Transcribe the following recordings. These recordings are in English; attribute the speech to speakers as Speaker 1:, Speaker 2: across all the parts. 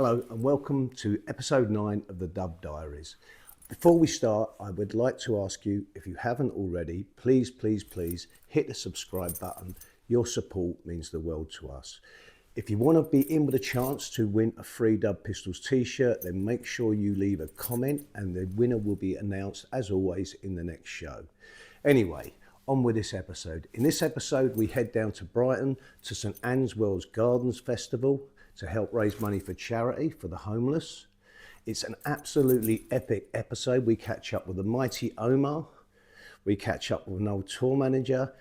Speaker 1: Hello and welcome to episode 9 of the Dub Diaries. Before we start, I would like to ask you, if you haven't already, please hit the subscribe button. Your support means the world to us. If you want to be in with a chance to win a free Dub Pistols t-shirt, then make sure you leave a comment and the winner will be announced, as always, in the next show. Anyway, on with this episode. In this episode, we head down to Brighton to St Anne's Wells Gardens Festival to help raise money for charity for the homeless. It's an absolutely epic episode. We catch up with the mighty Omar. We catch up with an old tour manager,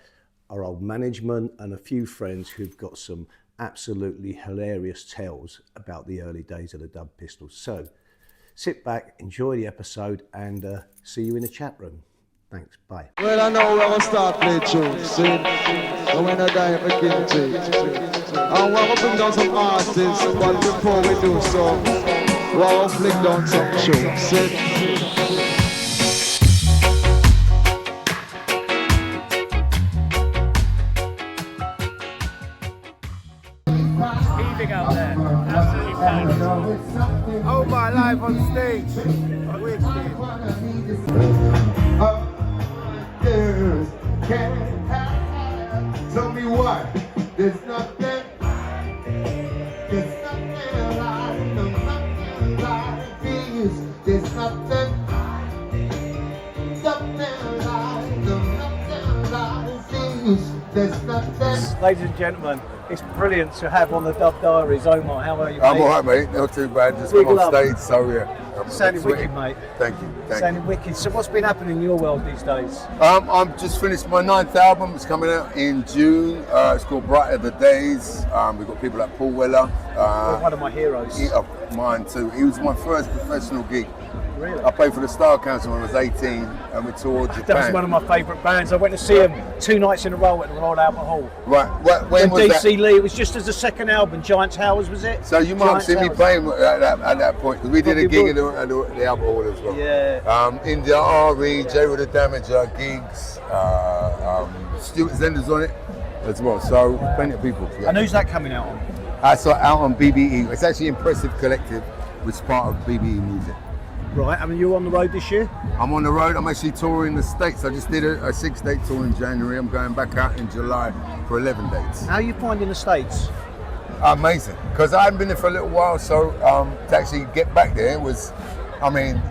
Speaker 1: our old management, and a few friends who've got some absolutely hilarious tales about the early days of the Dub Pistols. So sit back, enjoy the episode, and see you in the chat room. Thanks, bye.
Speaker 2: Well, I know we're gonna start playing tunes, see? So when I die, I'm beginning to. I want to bring down some artists, but before we do so, we'll flick down some tunes, see?
Speaker 3: Heaving out there, absolutely packed.
Speaker 4: Omar live on stage. Others can't have. Tell me what? There's nothing. There's nothing like, no, nothing like this. There's nothing. Something like, no, nothing like this. There's nothing.
Speaker 1: Ladies and gentlemen, it's brilliant to have on the Dub Diaries. Omar, how are you, mate?
Speaker 5: I'm alright, mate. Not too bad. Just
Speaker 1: Big
Speaker 5: come
Speaker 1: love.
Speaker 5: on stage, so yeah.
Speaker 1: Sounding wicked, mate.
Speaker 5: Thank you.
Speaker 1: Sounding wicked. So what's been happening in your world these days?
Speaker 5: I'm just finished my 9th album. It's coming out in June. It's called Brighton and Hove. We've got people like Paul Weller.
Speaker 1: One of my heroes.
Speaker 5: Mine too. He was my first professional gig.
Speaker 1: Really?
Speaker 5: I played for the Star Council when I was 18, and we toured Japan.
Speaker 1: That was one of my favourite bands. I went to see them 2 nights in a row at the Royal Albert Hall.
Speaker 5: Right. When was
Speaker 1: DC
Speaker 5: that?
Speaker 1: Lee, it was just as the second album, Giant Towers, was it?
Speaker 5: So you might have seen me playing at that point, because we did a gig at the Albert Hall as well.
Speaker 1: Yeah.
Speaker 5: India, RE, J with the Damager, gigs, Stuart Zender's on it as well. So plenty of people.
Speaker 1: And who's that coming out on?
Speaker 5: I saw it out on BBE. It's actually Impressive Collective, which is part of BBE Music.
Speaker 1: Right, I mean, you're on the road this year?
Speaker 5: I'm on the road. I'm actually touring the States. I just did a 6-date tour in January. I'm going back out in July for 11 dates.
Speaker 1: How are you finding the States?
Speaker 5: Amazing, because I hadn't been there for a little while, so to actually get back there was, I mean,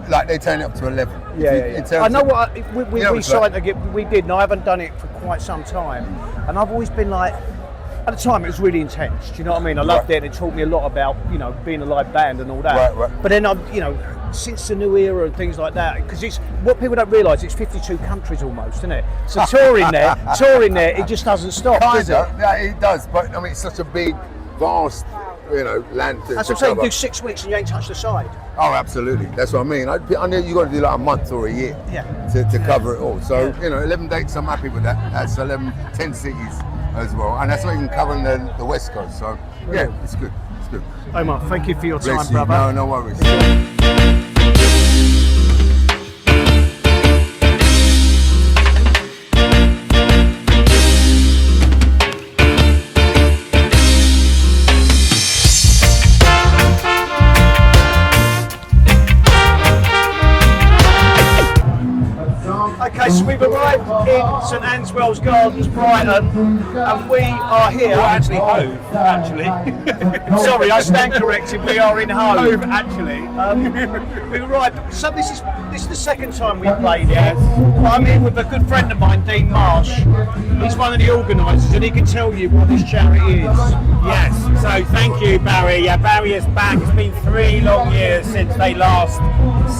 Speaker 5: like they turn it up to 11.
Speaker 1: Yeah. I know what we signed to get. We did, and I haven't done it for quite some time. And I've always been like, at the time it was really intense. Do you know what I mean? I loved it. And it taught me a lot about being a live band and all that.
Speaker 5: Right.
Speaker 1: But then since the new era and things like that, because it's what people don't realise, it's 52 countries almost, isn't it? So touring there, it just doesn't stop, does it?
Speaker 5: Yeah, it does. But I mean, it's such a big, vast, land to
Speaker 1: That's what I'm saying.
Speaker 5: cover.
Speaker 1: You do 6 weeks and you ain't touched the side.
Speaker 5: Oh, absolutely. That's what I mean. I know you've got to do like a month or a year to cover it all. So 11 dates, I'm happy with that. That's 10 cities as well, and that's not even covering the West Coast. So yeah, it's good. It's good.
Speaker 1: Omar, thank you for your time,
Speaker 5: Bless you.
Speaker 1: brother.
Speaker 5: No worries.
Speaker 1: Okay, so we've arrived in St Anne's Wells Gardens, Brighton, and we are here.
Speaker 3: Actually, Hove, actually.
Speaker 1: Sorry, I stand corrected. We are in Hove.
Speaker 3: Hove, actually.
Speaker 1: We've arrived. So this is the second time we've played here. I'm here with a good friend of mine, Dean Marsh. He's one of the organisers, and he can tell you what this charity is.
Speaker 3: Yes, so thank you, Barry. Yeah, Barry is back. It's been 3 long years since they last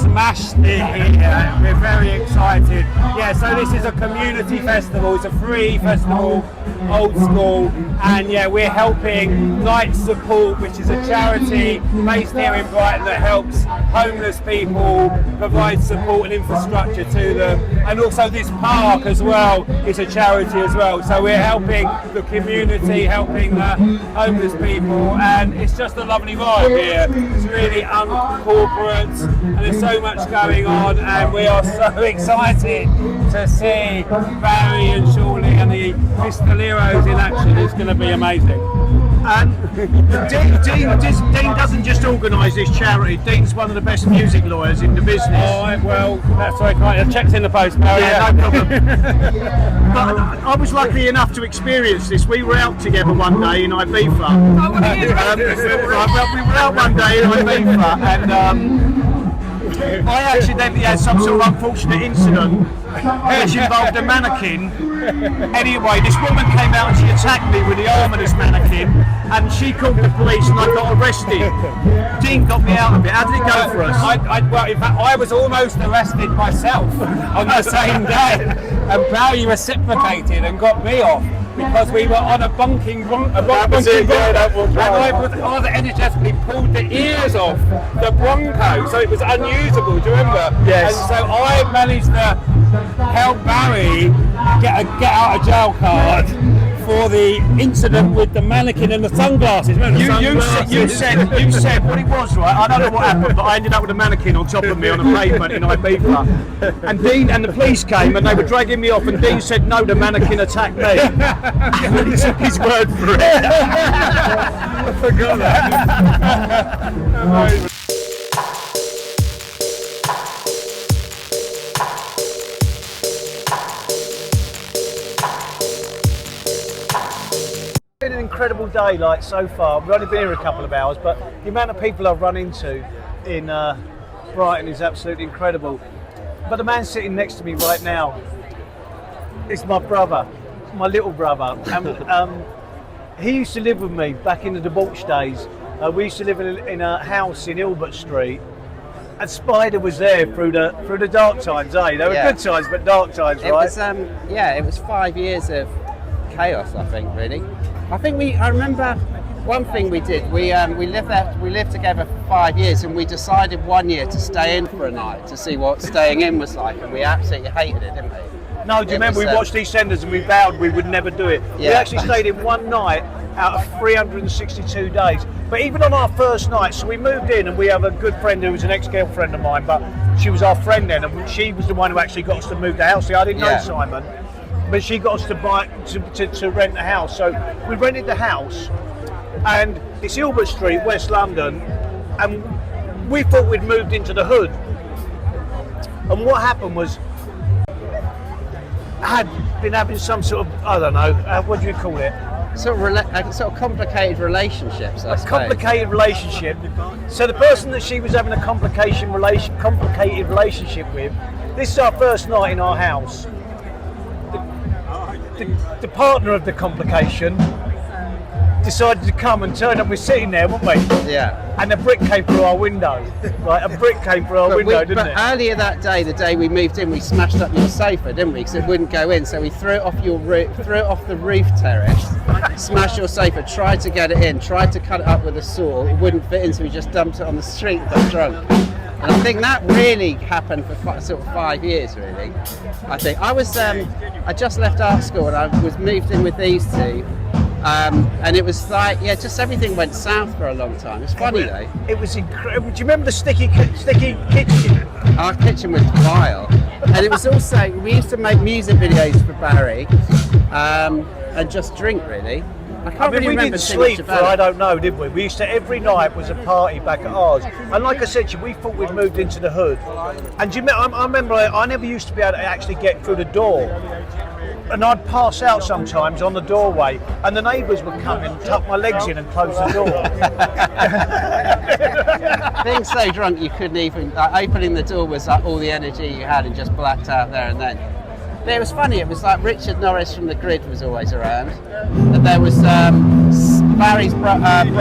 Speaker 3: smashed it here. We're very excited. Yeah, so this is a community festival. It's a free festival, old school, and yeah, we're helping Night Support, which is a charity based here in Brighton that helps homeless people, provide support and infrastructure to them, and also this park as well is a charity as well. So we're helping the community, helping the homeless people, and it's just a lovely vibe here. It's really uncorporate, and there's so much going on, and we are so excited to see Barry and Shirley and the Pistoleros in action. It's going to be amazing. Dean doesn't just organise this charity. Dean's one of the best music lawyers in the business.
Speaker 6: Oh, well, that's right. I checked in the post, Barry.
Speaker 3: Yeah, no problem. But I was lucky enough to experience this. We were out together one day in Ibiza. We were out one day in Ibiza, and I accidentally had some sort of unfortunate incident which involved a mannequin. Anyway, this woman came out and she attacked me with the arm of this mannequin, and she called the police and I got arrested. Dean got me out of it. How did it go for us?
Speaker 6: Well, in fact, I was almost arrested myself on the same day, and Barry reciprocated and got me off because we were on a bunking and I rather energetically pulled the ears off the Bronco, so it was unusable. Do you remember?
Speaker 3: Yes.
Speaker 6: And so I managed to help Barry get a get out of jail card for the incident with the mannequin and the sunglasses. Remember the sunglasses?
Speaker 3: You said what it was, right? I don't know what happened, but I ended up with a mannequin on top of me on a pavement in Ibiza. And Dean and the police came and they were dragging me off, and Dean said, "No, the mannequin attacked me." And he took his word for it.
Speaker 6: I forgot that.
Speaker 3: It's been an incredible day, like so far. We've only been here a couple of hours, but the amount of people I've run into in Brighton is absolutely incredible. But the man sitting next to me right now is my brother, my little brother. And he used to live with me back in the debauch days. We used to live in a house in Ilbert Street, and Spider was there through the dark times. They were good times, but dark times, right?
Speaker 7: It was 5 years of chaos, I think, really. I remember one thing we did. We lived together for 5 years, and we decided one year to stay in for a night to see what staying in was like, and we absolutely hated it, didn't we?
Speaker 3: No, do you remember we watched EastEnders and we vowed we would never do it?
Speaker 7: Yeah.
Speaker 3: We actually stayed in one night out of 362 days. But even on our first night, so we moved in, and we have a good friend who was an ex-girlfriend of mine, but she was our friend then, and she was the one who actually got us to move the house. See, I didn't know Simon, but she got us to rent the house. So we rented the house, and it's Ilbert Street, West London, and we thought we'd moved into the hood. And what happened was, I had been having some sort of, I don't know, what do you call it?
Speaker 7: Sort of complicated relationships, I suppose.
Speaker 3: Complicated relationship. So the person that she was having a complicated relationship with, this is our first night in our house. The partner of the complication decided to come and turn up. We're sitting there, weren't we?
Speaker 7: Yeah.
Speaker 3: And a brick came through our window. Right, a brick came through our window, didn't it?
Speaker 7: Earlier that day, the day we moved in, we smashed up your sofa, didn't we? Because it wouldn't go in. So we threw it off the roof terrace, smashed your sofa, tried to get it in, tried to cut it up with a saw. It wouldn't fit in, so we just dumped it on the street and got drunk. And I think that really happened for sort of 5 years, really. I think I just left art school and I was moved in with these two. And it was like, just everything went south for a long time. It's funny though.
Speaker 3: It was incredible. Do you remember the sticky kitchen?
Speaker 7: Our kitchen was vile. And it was also, we used to make music videos for Barry and just drink, really. I can't really remember
Speaker 3: we didn't
Speaker 7: too much
Speaker 3: sleep for,
Speaker 7: about
Speaker 3: I
Speaker 7: it.
Speaker 3: don't know, did we? We used to, every night was a party back at ours. And like I said to you, we thought we'd moved into the hood. And do you remember, I remember I never used to be able to actually get through the door. And I'd pass out sometimes on the doorway, and the neighbours would come and tuck my legs in and close the door.
Speaker 7: Being so drunk you couldn't even, opening the door was like all the energy you had and just blacked out there and then. But it was funny, it was like Richard Norris from The Grid was always around. And there was Barry's brother,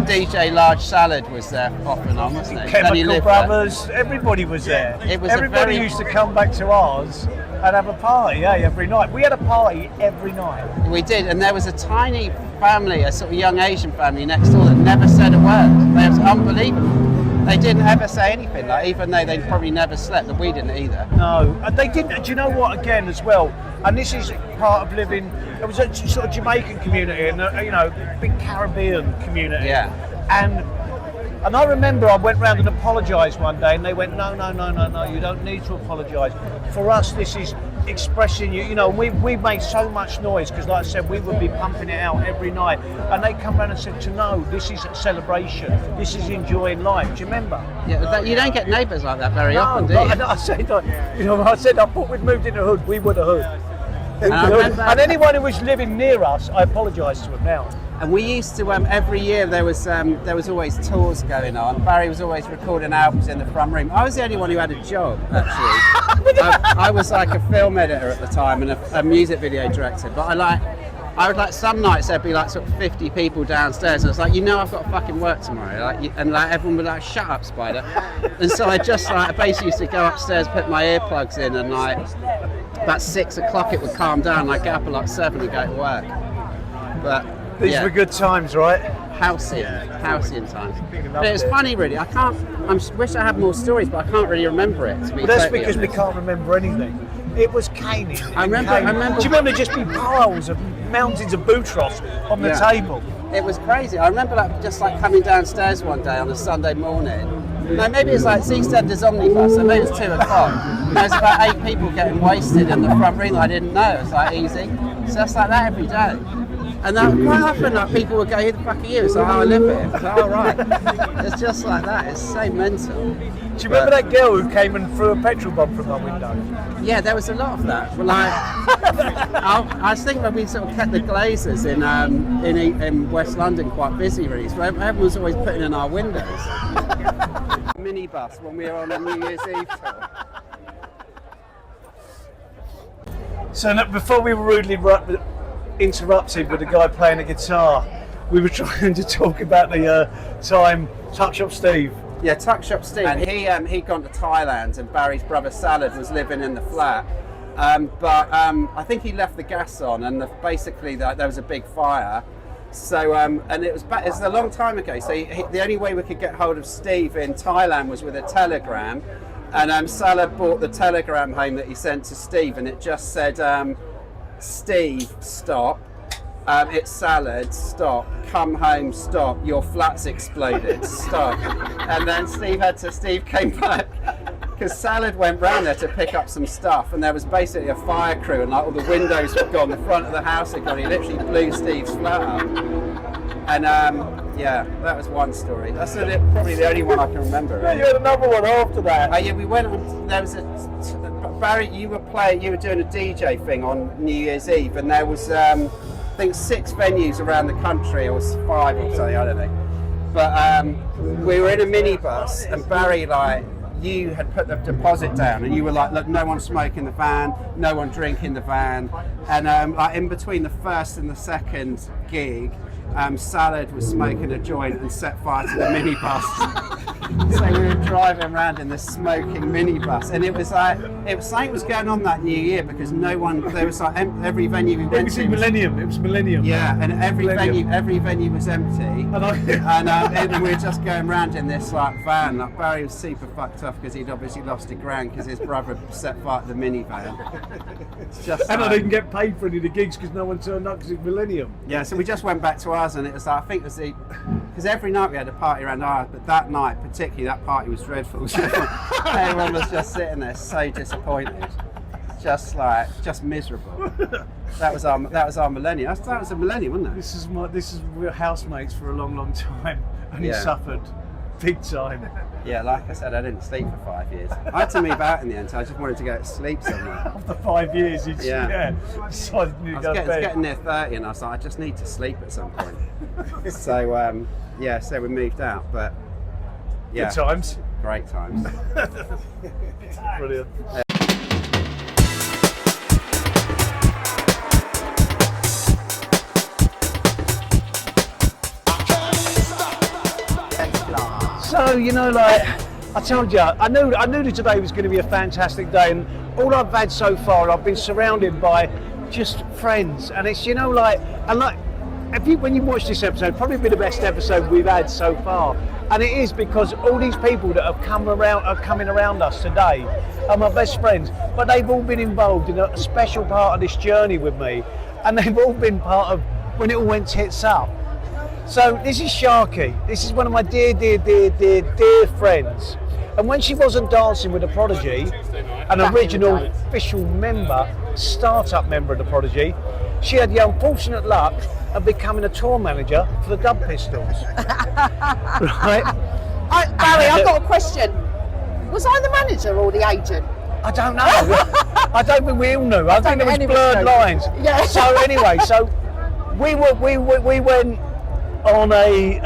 Speaker 7: DJ Large Salad was there off and on, wasn't he?
Speaker 3: Chemical Brothers, everybody was there. Everybody used to come back to ours and have a party, every night. We had a party every night.
Speaker 7: We did, and there was a tiny family, a sort of young Asian family next door that never said a word. It was unbelievable. They didn't ever say anything, like even though they probably never slept, and we didn't either.
Speaker 3: No, and they didn't. Do you know what? Again, as well, and this is part of living. It was a sort of Jamaican community, and big Caribbean community.
Speaker 7: Yeah.
Speaker 3: And I remember I went round and apologised one day, and they went, no, you don't need to apologise. For us, this is
Speaker 1: expressing you know, we made so much noise because, like I said, we would be pumping it out every night, and they come around and said, to know this is a celebration, this is enjoying life. Do you remember?
Speaker 7: Yeah, you don't get neighbours like that very often, do you?
Speaker 1: I said, you know, I thought we'd moved in the hood, we were the hood. And anyone who was living near us, I apologise to them now.
Speaker 7: And we used to every year there was always tours going on. Barry was always recording albums in the front room. I was the only one who had a job, actually. I was like a film editor at the time and a music video director. But I would like some nights there'd be like sort of 50 people downstairs, and I was like, you know, I've got to fucking work tomorrow. And everyone would like, shut up, Spider. And so I basically used to go upstairs, put my earplugs in, and like about 6 o'clock it would calm down. And I'd get up at like 7 and go to work. But
Speaker 1: these were good times, right?
Speaker 7: Halcyon times. But it was funny, really. I wish I had more stories, but I can't really remember it.
Speaker 1: Well, that's because we can't remember anything. It was caning.
Speaker 7: I remember.
Speaker 1: Do you remember just be piles of mountains of boutros on the table?
Speaker 7: It was crazy. I remember just coming downstairs one day on a Sunday morning. No, maybe it's like EastEnders omnibus, so maybe it's 2 o'clock. There's about 8 people getting wasted in the front room that I didn't know. It was like easy. So that's like that every day. And quite often people would go, who the fuck are you? It's like, oh, I live here. It's like, oh, right. It's just like that. It's so mental.
Speaker 1: Do you remember that girl who came and threw a petrol bomb from our window?
Speaker 7: Yeah, there was a lot of that. Well, I think when we sort of kept the Glazers in West London quite busy, really. So everyone was always putting in our windows. Minibus when we were on a New Year's Eve tour.
Speaker 1: So look, before we were rudely interrupted with a guy playing a guitar, we were trying to talk about the time Tuck Shop Steve.
Speaker 7: Yeah, Tuck Shop Steve. And he'd gone to Thailand, and Barry's brother Salad was living in the flat. But I think he left the gas on, and basically there was a big fire. So and it was a long time ago. So the only way we could get hold of Steve in Thailand was with a telegram. And Salad brought the telegram home that he sent to Steve, and it just said, Steve, stop. It's Salad, stop. Come home, stop. Your flat's exploded, stop. And then Steve came back because Salad went round there to pick up some stuff, and there was basically a fire crew, and like all the windows were gone, the front of the house had gone. He literally blew Steve's flat up. And yeah, that was one story. That's probably the only one I can remember.
Speaker 1: Right? You had another one after that.
Speaker 7: Yeah, we went on. There was Barry, you were doing a DJ thing on New Year's Eve, and there was I think 6 venues around the country, or 5 or something, I don't know. But we were in a minibus, and Barry, you had put the deposit down, and you were like, look, no one smoke in the van, no one drink in the van. And in between the first and the second gig, Salad was smoking a joint and set fire to the minibus. So we were driving around in this smoking minibus, and it was something was going on that New Year, because there was every venue we went to.
Speaker 1: It was Millennium.
Speaker 7: Yeah, and every venue was empty, and we were just going around in this van. Barry was super fucked off because he'd obviously lost £1,000 because his brother set fire to the minivan.
Speaker 1: And I didn't get paid for any of the gigs because no one turned up because it's Millennium.
Speaker 7: Yeah, so we just went back to ours, and it was I think it was because every night we had a party around ours, but that night particularly, that party was dreadful. So everyone was just sitting there so disappointed, just miserable. That was our millennium. That was a millennium, wasn't it?
Speaker 1: We were housemates for a long time, and he suffered big time.
Speaker 7: Yeah, like I said, I didn't sleep for 5 years. I had to move out in the end, so I just wanted to go to sleep somewhere.
Speaker 1: After 5 years, you decided you to go to bed.
Speaker 7: I was getting near 30, and I was like, I just need to sleep at some point. So so we moved out, but yeah,
Speaker 1: good times,
Speaker 7: great times.
Speaker 1: Brilliant. So, I told you, I knew that today was going to be a fantastic day, and all I've had so far, I've been surrounded by just friends, and it's, when you watch this episode, probably be the best episode we've had so far, and it is because all these people that have coming around us today are my best friends, but they've all been involved in a special part of this journey with me, and they've all been part of when it all went tits up. So this is Sharky. This is one of my dear friends. And when she wasn't dancing with the Prodigy, an original official member, start-up member of the Prodigy. She had the unfortunate luck of becoming a tour manager for the Dub Pistols. Right?
Speaker 8: Barry, I've got a question. Was I the manager or the agent?
Speaker 1: I don't know. I don't think we all knew. I think there was blurred lines.
Speaker 8: Yeah.
Speaker 1: So anyway, we went on a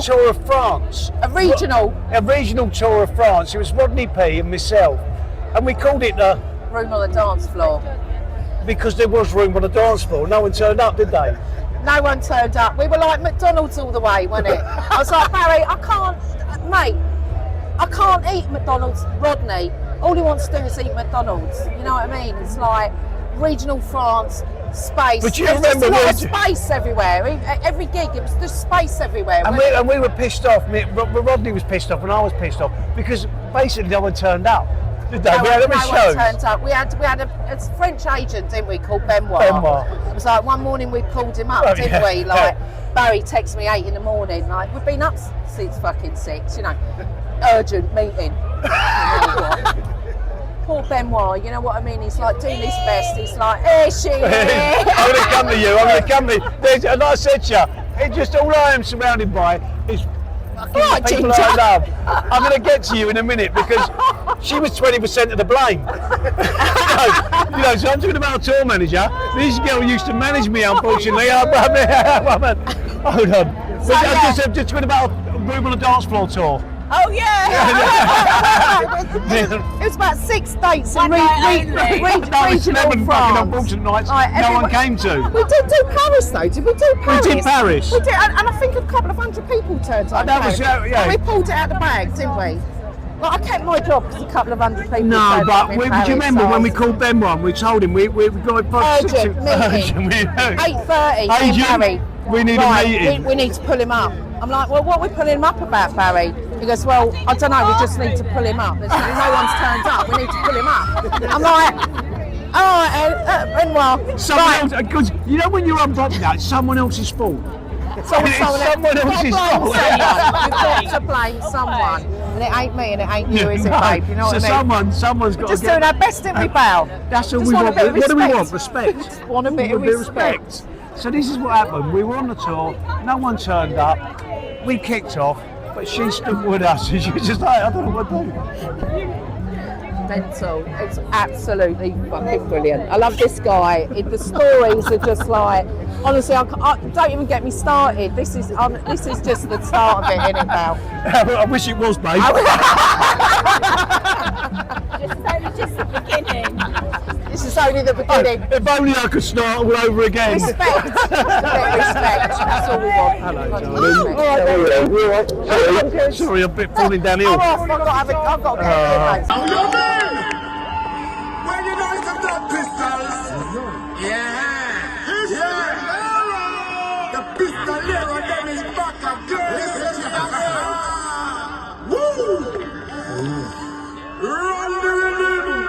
Speaker 1: tour of France.
Speaker 8: A regional
Speaker 1: tour of France. It was Rodney P and myself, and we called it the
Speaker 8: room on the dance floor.
Speaker 1: Because there was room on the dance floor. No one turned up, did they?
Speaker 8: No one turned up. We were like McDonald's all the way, wasn't it? I was like, Barry, I can't eat McDonald's. Rodney, all he wants to do is eat McDonald's. You know what I mean? It's like regional France, space.
Speaker 1: But you
Speaker 8: There's
Speaker 1: remember
Speaker 8: just a lot of space everywhere. Every gig, it was just space everywhere.
Speaker 1: And we were pissed off. Rodney was pissed off, and I was pissed off because basically no one turned up. Did they?
Speaker 8: No
Speaker 1: we had
Speaker 8: one
Speaker 1: shows.
Speaker 8: turned up. We had a French agent, didn't we, called Benoit. It was like one morning we called him up, didn't we? Like Barry texted me 8 a.m, like we've been up since fucking 6, you know. Urgent meeting. Poor Benoit, you know what I mean? He's like doing his best. He's like, hey, she.
Speaker 1: I'm going to come to you. I'm going to come to you. And like I said to you, it's just all I am surrounded by is fucking people I love. I'm going to get to you in a minute because she was 20% of the blame. So I'm talking about a tour manager. This girl used to manage me, unfortunately. Hold on. I'm just talking about a room on the dance floor tour.
Speaker 8: Oh yeah! It was about 6 dates in regional France.
Speaker 1: Unfortunate nights no one came to.
Speaker 8: We did do Paris though. Did we do Paris?
Speaker 1: We did Paris.
Speaker 8: We did, and I think a couple of hundred people turned up.
Speaker 1: That was
Speaker 8: And we pulled it out the bag, didn't we? Like, I kept my job because a couple of hundred people.
Speaker 1: No,
Speaker 8: turned
Speaker 1: but
Speaker 8: up in
Speaker 1: do
Speaker 8: Paris,
Speaker 1: you remember when we called Benoit? We told him we got
Speaker 8: urgent meeting. 8:30 in Barry.
Speaker 1: We need a meeting.
Speaker 8: We need to pull him up. I'm like, well, what are we pulling him up about, Barry? He goes, well, I don't know, we just need to pull him up. No one's turned up, we need to pull him up. I'm like, all right, Benoit.
Speaker 1: Someone else, because you know when you're unpopular, it's someone else's fault.
Speaker 8: Someone else's fault. You've got to blame someone. And it ain't me and it ain't you, is it, babe? You know what I mean?
Speaker 1: Someone's got
Speaker 8: Just
Speaker 1: to get...
Speaker 8: doing our best, didn't we, Bal?
Speaker 1: That's all we want. What do we want? Respect.
Speaker 8: We just want a bit of respect.
Speaker 1: So this is what happened. We were on the tour, no one turned up, we kicked off, but she stood with us and she was just like, I don't know what to do.
Speaker 8: Mental. It's absolutely fucking brilliant. I love this guy. The stories are just like, honestly, I don't even get me started. This is just the start of it, isn't it, Bal?
Speaker 1: I wish it was, babe.
Speaker 9: Just the beginning.
Speaker 8: This is only the beginning.
Speaker 1: If only I could start all over again.
Speaker 8: Respect. Respect. That's all we want.
Speaker 1: Hello, darling. Sorry, I'm a bit falling downhill.
Speaker 8: I'm off. I've got to get
Speaker 4: When you know it's a Dub Pistols. Yeah. The Pistolero them is back again. Woo! Run the rhythm.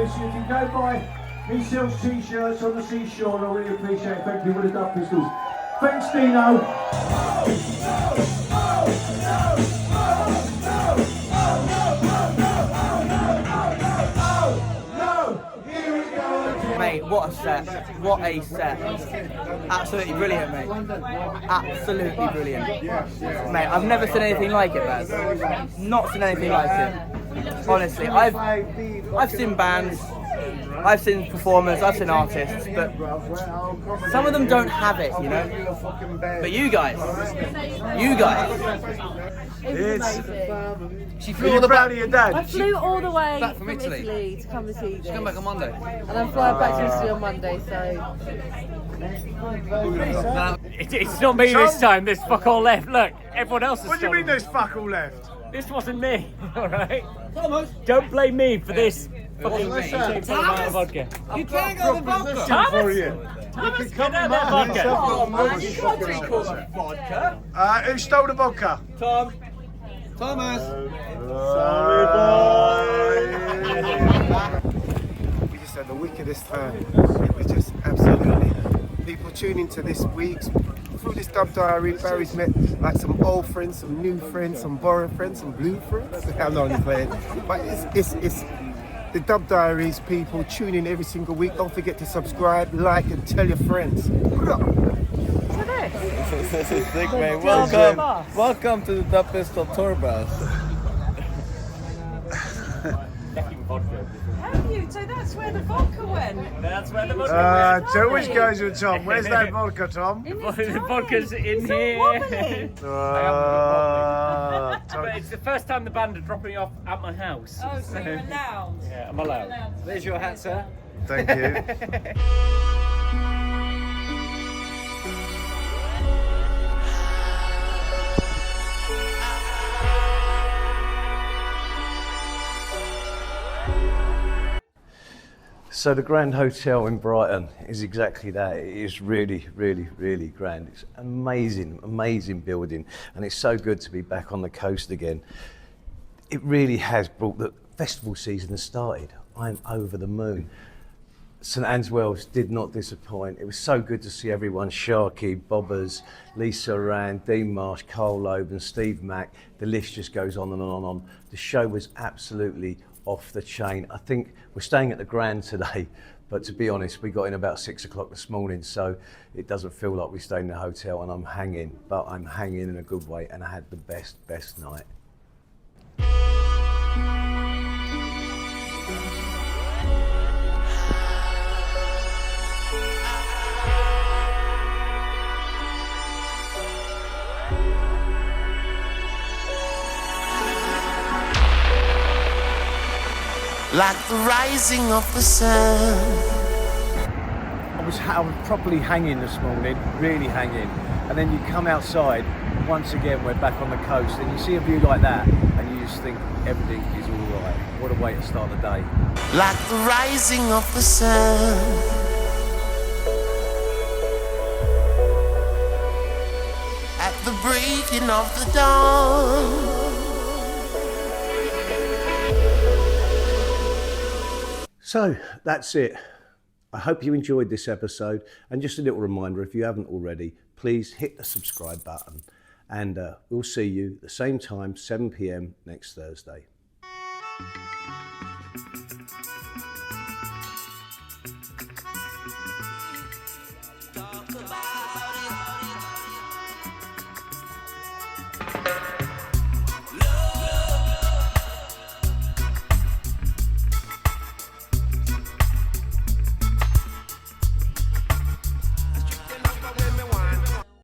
Speaker 10: listen, if you go buy he sells t-shirts on the seashore, and I really appreciate it. Thank you for the Dub Pistols. Thanks, Dino.
Speaker 11: Mate, what a set. What a set. Absolutely brilliant, mate. Absolutely brilliant. Mate, I've never seen anything like it, Baz. Not seen anything like it. Honestly, I've seen bands, I've seen performers, I've seen artists, but some of them don't have it, you know? But you guys. She flew all the way. Your dad.
Speaker 12: I flew all the way
Speaker 11: back
Speaker 12: from Italy to come and see this.
Speaker 11: She come back on Monday.
Speaker 12: And I'm flying back to Italy on Monday, so...
Speaker 6: It's not me this time, there's fuck all left. Look, everyone else has
Speaker 10: What do you mean there's fuck all left?
Speaker 6: This wasn't me, alright? Don't blame me for this fucking vodka.
Speaker 11: You can't go the vodka.
Speaker 6: Thomas?
Speaker 10: Thomas,
Speaker 6: Get out that vodka.
Speaker 11: Oh man, you can't drink all that vodka.
Speaker 10: Who stole the vodka?
Speaker 11: Tom. Thomas.
Speaker 10: Sorry, boy.
Speaker 13: We just had the wickedest time. It was just absolutely. People tuning to this week's through this Dub Diary. Barry's met like some old friends, some new friends, some borrowed friends, some blue friends. I'm not only playing, but it's the Dub Diaries. People tune in every single week. Don't forget to subscribe, like, and tell your friends.
Speaker 11: This is sick, mate. Welcome to the Dub Pistol Tour Bus.
Speaker 12: Have you? So that's where the vodka went?
Speaker 6: That's where the vodka went.
Speaker 10: So which goes with Tom? Where's that vodka, Tom?
Speaker 6: The vodka's in here. But it's the first time the band are dropping off at my house.
Speaker 12: Oh, so you're allowed?
Speaker 6: Yeah, I'm allowed.
Speaker 11: There's your hat, sir.
Speaker 10: Thank you.
Speaker 1: So the Grand Hotel in Brighton is exactly that. It is really, really, really grand. It's amazing, amazing building, and it's so good to be back on the coast again. It really has brought the festival season has started. I'm over the moon. St Anne's Wells did not disappoint. It was so good to see everyone, Sharky, Bobbers, Lisa Rand, Dean Marsh, Carl Loeb and Steve Mack. The list just goes on and on and on. The show was absolutely off the chain. I think we're staying at the Grand today, but to be honest, we got in about 6 o'clock this morning, so it doesn't feel like we stayed in the hotel, and I'm hanging, but I'm hanging in a good way, and I had the best night.
Speaker 14: Like the rising of the sun.
Speaker 1: I was properly hanging this morning, really hanging, and then you come outside, once again we're back on the coast, and you see a view like that, and you just think everything is all right. What a way to start the day.
Speaker 14: Like the rising of the sun. At the breaking of the dawn.
Speaker 1: So that's it. I hope you enjoyed this episode, and just a little reminder, if you haven't already, please hit the subscribe button, and we'll see you the same time, 7 p.m. next Thursday.